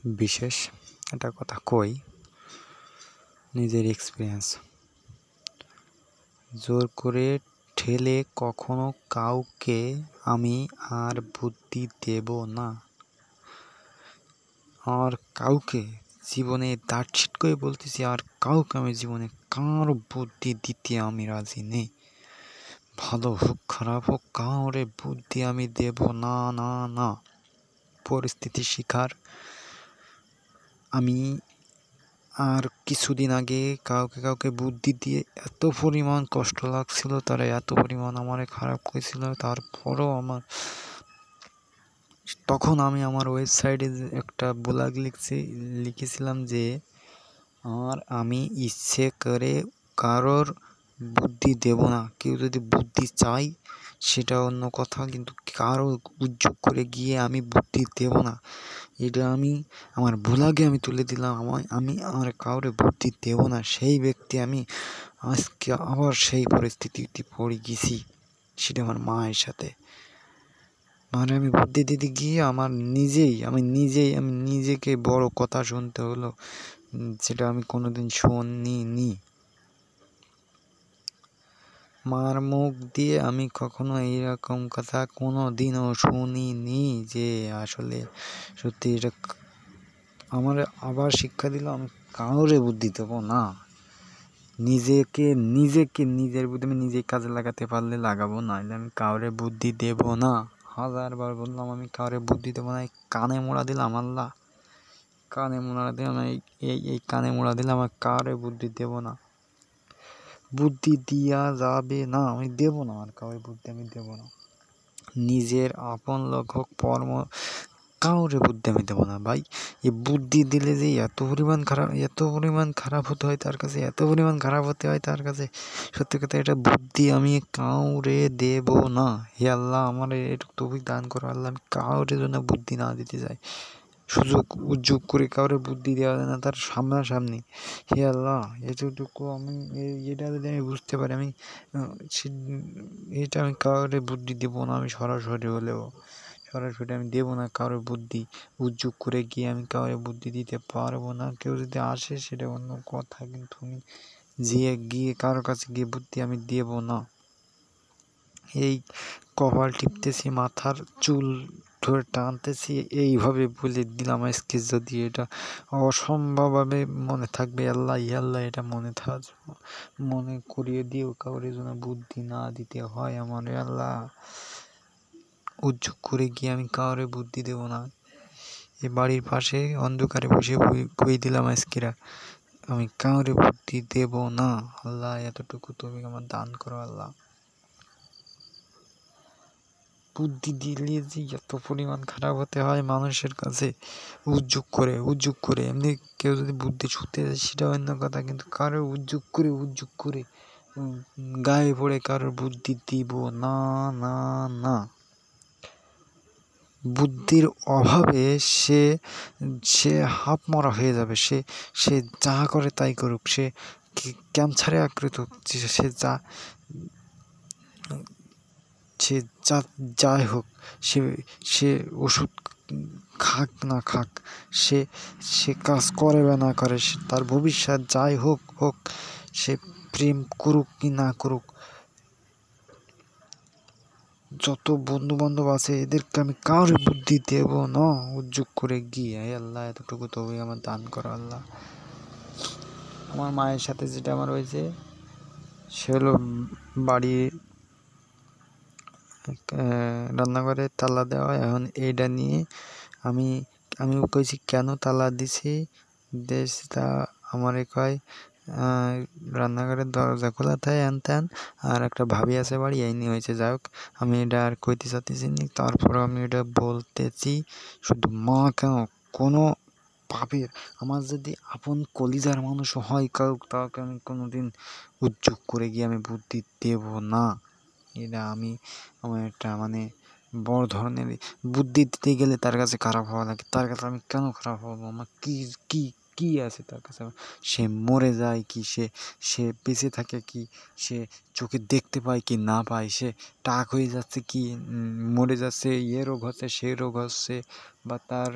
বিশেষ একটা কথা কই, নিজের এক্সপিরিয়েন্স। জোর করে ঠেলে কখনো কাউকে আমি আর বুদ্ধি দেব না। আর কাউকে জীবনে দাঁড়ছিট করে বলতেছি, আর কাউকে আমি জীবনে কারো বুদ্ধি দিতে আমি রাজি নেই। ভালো হোক খারাপ হোক কাউরে বুদ্ধি আমি দেব না না না। পরিস্থিতি শিকার। আমি আর কিছুদিন আগে কাউকে বুদ্ধি দিয়ে এত পরিমাণ কষ্ট লাগছিল, তারা এত পরিমাণ আমারে খারাপ করেছিল, তারপরও তখন আমি আমার ওয়েবসাইটে একটা ব্লগ লিখেছিলাম যে আমি ইচ্ছে করে কারোর বুদ্ধি দেব না। কেউ যদি বুদ্ধি চাই সেটা অন্য কথা, কিন্তু কারো উদ্যোগ করে গিয়ে আমি বুদ্ধি দেব না। এটা আমি আমার ব্লগে আমি তুলে দিলাম। আমি আর কাউরে বুদ্ধি দেব না। সেই ব্যক্তি আমি আজকে আবার সেই পরিস্থিতিতে পড়ে গেছি, সেটা আমার মায়ের সাথে। মানে আমি বুদ্ধি দিতে গিয়ে আমি নিজেকে বড় কথা শুনতে হলো, যেটা আমি কোনোদিন শুনিনি। মার মুখ দিয়ে আমি কখনো এইরকম কথা কোনোদিনও শুনিনি, যে আসলে সত্যি এটা আমার আবার শিক্ষা দিল, আমি কাউরে বুদ্ধি দেবো না। নিজের বুদ্ধি আমি নিজেই কাজে লাগাতে পারলে লাগাবো, নাহলে আমি কাউরে বুদ্ধি দেব না। 1000বার বললাম আমি কাউরে বুদ্ধি দেবো না। কানে মোড়া দিলাম, আল্লাহ কানে মোড়া দিলাম, এই কানে মোড়া দিলাম, আমি কাউরে বুদ্ধি দেব না। বুদ্ধি দিয়া যাবে না, আমি দেব না। আর কাউরে বুদ্ধি আমি দেব না। নিজের আপন লোক হোক কাউরে বুদ্ধি আমি দেবো না ভাই। এই বুদ্ধি দিলে যে এত পরিমাণ খারাপ হতে হয় তার কাছে, এত পরিমাণ খারাপ হতে হয় তার কাছে। সত্যি কথা, এটা বুদ্ধি আমি কাউরে দেব না। হে আল্লাহ, আমার এটুকু তৌফিক দান করো আল্লাহ, আমি কাউরে জন্য বুদ্ধি না দিতে চাই। উদ্যোগ করে কাউরে বুদ্ধি দেওয়া যায় না তার সামনাসামনি। হে আল্লাহ, এতটুকু এটা যদি আমি বুঝতে পারি, এটা আমি কাউরে বুদ্ধি দেবো না। আমি সরাসরি আমি দেবো না কারোর বুদ্ধি। উদ্যোগ করে গিয়ে আমি কাউরে বুদ্ধি দিতে পারবো না। কেউ যদি আসে সেটা অন্য কথা, কিন্তু আমি গিয়ে কারোর কাছে গিয়ে বুদ্ধি আমি দেব না। এই কপাল টিপতেছি, মাথার চুল ধরে টানতেছি, এইভাবে বলে দিলাম আজকে। যদি এটা অসম্ভবভাবে মনে থাকবে, আল্লাহ এটা মনে করিয়ে দিও, কাউরে যেন বুদ্ধি না দিতে হয় আমার। আল্লাহ, উদ্যোগ করে গিয়ে আমি কাউরে বুদ্ধি দেব না। এই বাড়ির পাশে অন্ধকারে বসে বই দিলাম আজকেরা, আমি কাউরে বুদ্ধি দেব না। আল্লাহ, এতটুকু তুমি আমার দান করো আল্লাহ। বুদ্ধি দিলে যে এত পরিমাণ খারাপ হতে হয় মানুষের কাছে, উদ্যোগ করে। এমনি কেউ যদি বুদ্ধি ছুঁতে যায় সেটা অন্য কথা, কিন্তু কারো উদ্যোগ করে গায়ে পড়ে কারোর বুদ্ধি দিব না না না। বুদ্ধির অভাবে সে হাফ মরা হয়ে যাবে। সে যা করে তাই করুক, সে ক্যান্সারে আক্রান্ত হোক, সে যাই হোক, সে ওষুধ খাক না খাক, সে কাজ করে বা না করে, তার ভবিষ্যৎ যাই হোক, সে প্রেম করুক কি না করুক, যত বন্ধু বান্ধব আছে এদেরকে আমি কারোর বুদ্ধি দেব না। উদ্যোগ করে গিয়ে আল্লাহ, এতটুকু তবে আমার দান করো আল্লাহ। আমার মায়ের সাথে যেটা আমার হয়েছে, সে হলো বাড়ির রান্নাঘরে তালা দেওয়া। এখন এইটা নিয়ে আমি কইছি কেন তালা দিছি, তা আমারে কয় রান্নাঘরের দরজা খোলা থাকে হ্যান ত্যান, আর একটা ভাবি আছে বাড়ি, এই নিয়ে হয়েছে। যাই হোক, আমি এটা আর কইতে চাচ্ছি না। তারপরে আমি এটা বলতেছি, শুধু মা কেন, কোনো পাপের, আমার যদি আপন কলিজার মানুষ হয় তাকে আমি কোনোদিন উদ্যোগ করে গিয়ে আমি বুদ্ধি দেব না। এটা আমার একটা বড় ধরনের বুদ্ধি দিতে গেলে তার কাছে খারাপ হওয়া লাগে। তার কাছে আমি কেন খারাপ হবো? আমার কি আছে তার কাছে? সে মরে যায় কি, সে বেঁচে থাকে কি, সে চোখে দেখতে পায় কি না পায়, সে টাক হয়ে যাচ্ছে কি, মরে যাচ্ছে, রোগ হচ্ছে, সে রোগ হচ্ছে, বা তার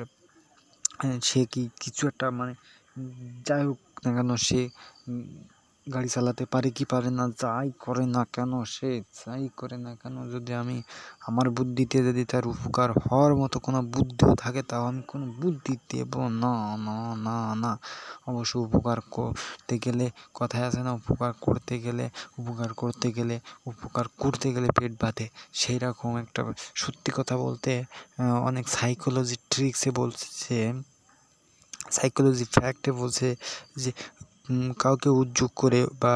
সে কি কিছু একটা মানে যাই হোক না কেন সে গাড়ি চালাতে পারে কি পারে না, যাই করে না কেন সে যাই করে না কেন, যদি আমি আমার বুদ্ধিতে যদি তার উপকার হওয়ার মতো কোনো বুদ্ধিও থাকে তাও আমি কোনো বুদ্ধি দেব না। না না না অবশ্য উপকার করতে গেলে কথায় আছে না, উপকার করতে গেলে পেট বাঁধে, সেই রকম একটা সত্যি কথা বলতে অনেক সাইকোলজি ট্রিক্সে বলছে, সাইকোলজি ফ্যাক্টে বলছে যে কাউকে উদ্যোগ করে বা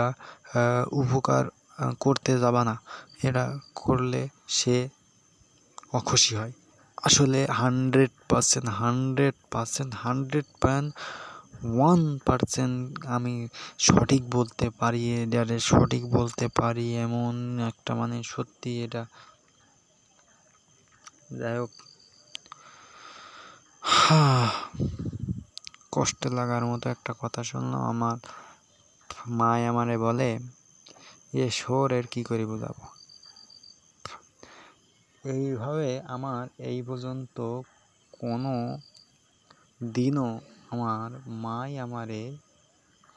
উপকার করতে যাবা না, এটা করলে সে অখুশি হয়। আসলে 100% আমি সঠিক বলতে পারি, এটারে সঠিক বলতে পারি এমন একটা মানে সত্যি এটা। যাই হোক, কষ্ট লাগার মতো একটা কথা শুনলাম। আমার মায় আমারে বলে, এ শোর এর কি করে বোঝাবো। এইভাবে আমার এই পর্যন্ত কোনো দিনও আমার মাই আমারে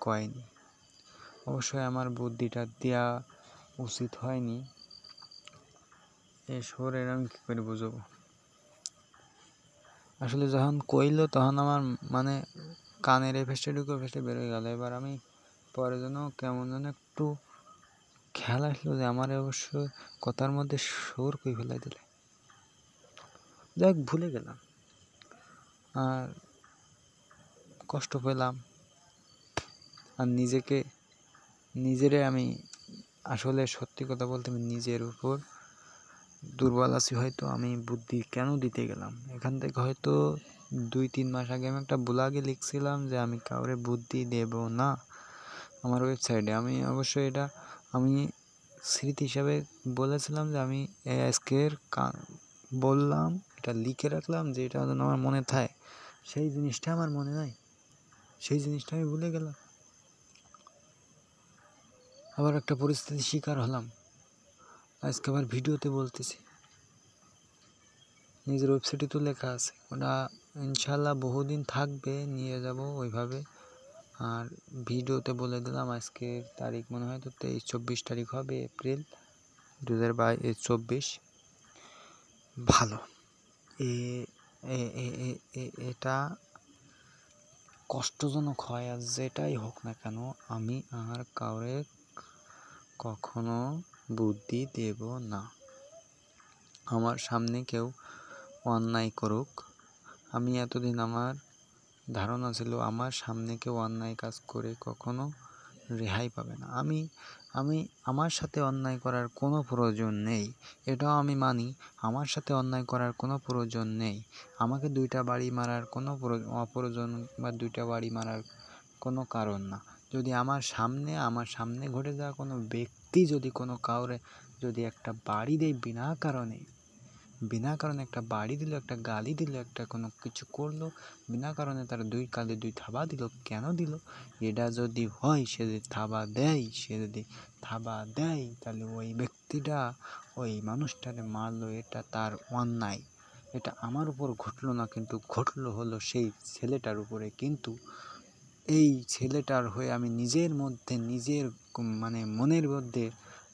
কয়নি। অবশ্যই আমার বুদ্ধিটা দেওয়া উচিত হয়নি। এ শোরের আমি কী করে বুঝবো। আসলে যখন কইলো তখন আমার মানে কানের ফেসে ঢুকে ফেসে বেরোয় গেল। এবার আমি পরে যেন কেমন যেন একটু খেয়াল আসলো যে আমার অবশ্য কথার মধ্যে সুর কই ফেলাই দিলে। যাই হোক, ভুলে গেলাম আর কষ্ট পেলাম। আর নিজেরে আমি আসলে সত্যি কথা বলতে আমি নিজের উপর দুর্বল আছি। হয়তো আমি বুদ্ধি কেন দিতে গেলাম এখান থেকে, হয়তো 2-3 মাস আগে আমি একটা ব্লগে লিখছিলাম যে আমি কাউরে বুদ্ধি দেব না আমার ওয়েবসাইটে। আমি অবশ্যই এটা আমি স্মৃতি হিসাবে বলেছিলাম যে আমি আজকের বললাম, এটা লিখে রাখলাম যে এটা যেন আমার মনে থাকে। সেই জিনিসটা আমার মনে নাই, সেই জিনিসটা আমি ভুলে গেলাম। আবার একটা পরিস্থিতির শিকার হলাম, আজকে আবার ভিডিওতে বলতেছি। নিজের ওয়েবসাইটে তো লেখা আছে, ওটা ইনশাল্লাহ বহুদিন থাকবে, নিয়ে যাব ওইভাবে। আর ভিডিওতে বলে দিলাম আজকের তারিখ মনে হয় তো 23-24 তারিখ হবে, এপ্রিল 2024। ভালো এটা কষ্টজনক হয়, আর যেটাই হোক না কেন আমি আর কাউরে কখনো বুদ্ধি দেব না। আমার সামনে কেউ অন্যায় করুক, আমি এতদিন আমার ধারণা ছিল আমার সামনে কেউ অন্যায় কাজ করে কখনো রেহাই পাবে না। আমি আমার সাথে অন্যায় করার কোনো প্রয়োজন নেই, এটাও আমি মানি। আমার সাথে অন্যায় করার কোনো প্রয়োজন নেই, আমাকে 2টা বাড়ি মারার কোনো অপ্রয়োজন বা 2টা বাড়ি মারার কোনো কারণ না। যদি আমার সামনে ঘটে যাওয়া কোনো ব্যক্তি যদি কোনো কাউরে যদি একটা বাড়ি দেয় বিনা কারণে একটা বাড়ি দিল, একটা গালি দিল, একটা কোনো কিছু করলো বিনা কারণে, তার 2 গালে 2 থাবা দিল, কেন দিল? এটা যদি হয় সে যদি থাবা দেয় তাহলে ওই ব্যক্তিটা ওই মানুষটারে মারলো, এটা তার অন্যায়। এটা আমার উপর ঘটলো না, কিন্তু ঘটলো হলো সেই ছেলেটার উপরে। কিন্তু এই ছেলেটার হয়ে আমি নিজের মানে মনের মধ্যে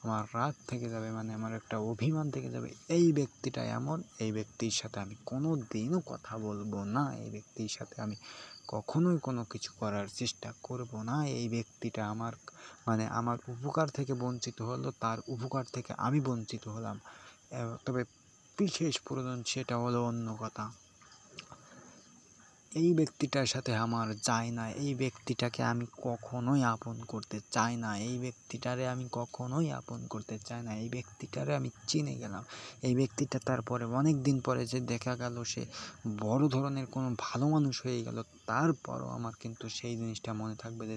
আমার রাগ থেকে যাবে, মানে আমার একটা অভিমান থেকে যাবে। এই ব্যক্তিটা এমন, এই ব্যক্তির সাথে আমি কোনো দিনও কথা বলবো না, এই ব্যক্তির সাথে আমি কখনোই কোনো কিছু করার চেষ্টা করব না। এই ব্যক্তিটা আমার উপকার থেকে বঞ্চিত হলো, তার উপকার থেকে আমি বঞ্চিত হলাম। তবে বিশেষ প্রয়োজন সেটা হলো অন্য কথা। এই ব্যক্তিটার সাথে আমার যায় না, এই ব্যক্তিটাকে আমি কখনোই আপন করতে চাই না, এই ব্যক্তিটারে আমি কখনোই আপন করতে চাই না। এই ব্যক্তিটারে আমি চিনে গেলাম, এই ব্যক্তিটা তারপরে অনেক দিন পরে যে দেখা গেল সে বড় ধরনের কোনো ভালো মানুষ হয়ে গেল, তারপরও আমার কিন্তু সেই জিনিসটা মনে থাকবে যে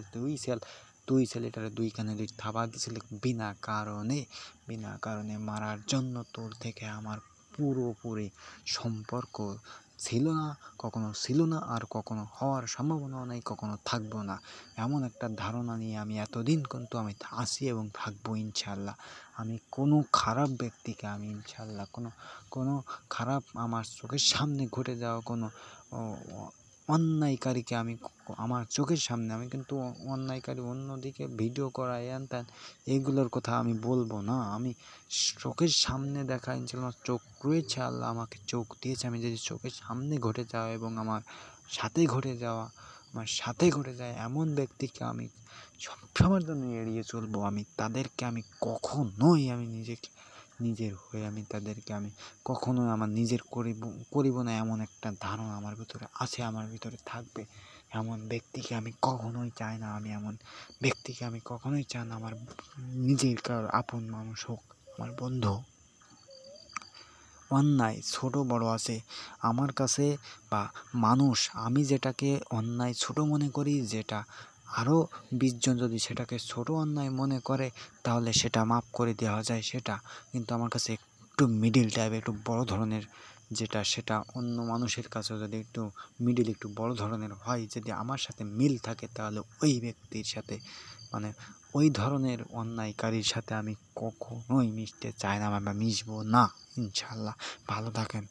তুই ছেলেটারে 2 কানে 2 থাবা দিয়েছিলি বিনা কারণে মারার জন্য। তোর থেকে আমার পুরোপুরি সম্পর্ক ছিল না, কখনো ছিল না, আর কখনো হওয়ার সম্ভাবনাও নেই, কখনো থাকবো না। এমন একটা ধারণা নিয়ে আমি এতদিন কিন্তু আমি আছি এবং থাকবো ইনশাল্লাহ। আমি কোনো খারাপ ব্যক্তিকে আমি ইনশাল্লাহ কোনো খারাপ আমার চোখের সামনে ঘটে যাওয়া কোনো অন্যায়কারীকে আমি আমার চোখের সামনে আমি কিন্তু অন্যায়কারী অন্যদিকে ভিডিও করা হ্যান ত্যান এইগুলোর কথা আমি বলবো না। আমি চোখের সামনে দেখা ইনশাল্লাহ চোখ রয়েছে, আল্লাহ আমাকে চোখ দিয়েছে। আমি যদি চোখের সামনে ঘটে যাওয়া এবং আমার সাথে ঘটে যায় এমন ব্যক্তিকে আমি সবসময়ের জন্য এড়িয়ে চলবো। আমি তাদেরকে আমি কখনোই আমি নিজের হয়ে আমি তাদেরকে আমি কখনোই আমার নিজের করিব না, এমন একটা ধারণা আমার ভিতরে আছে, আমার ভিতরে থাকবে। এমন ব্যক্তিকে আমি কখনোই চাই না, আমি এমন ব্যক্তিকে আমি কখনোই চাই না আমার নিজের কারোর আপন মানুষ হোক, আমার বন্ধু। অন্যায় ছোট বড় আছে আমার কাছে বা মানুষ, আমি যেটাকে অন্যায় ছোট মনে করি, যেটা আরও 20 জন যদি সেটাকে ছোট অন্যায় মনে করে তাহলে সেটা মাফ করে দেওয়া যায় সেটা। কিন্তু আমার কাছে একটু মিডিল টাইপের একটু বড় ধরনের যেটা, সেটা অন্য মানুষের কাছেও যদি একটু মিডিল একটু বড় ধরনের হয়, যদি আমার সাথে মিল থাকে তাহলে ওই ব্যক্তির সাথে মানে ওই ধরনের অন্যায়কারীর সাথে আমি কখনোই মিশতে চাই না বা মিশবো না। ইনশাল্লাহ ভালো থাকেন।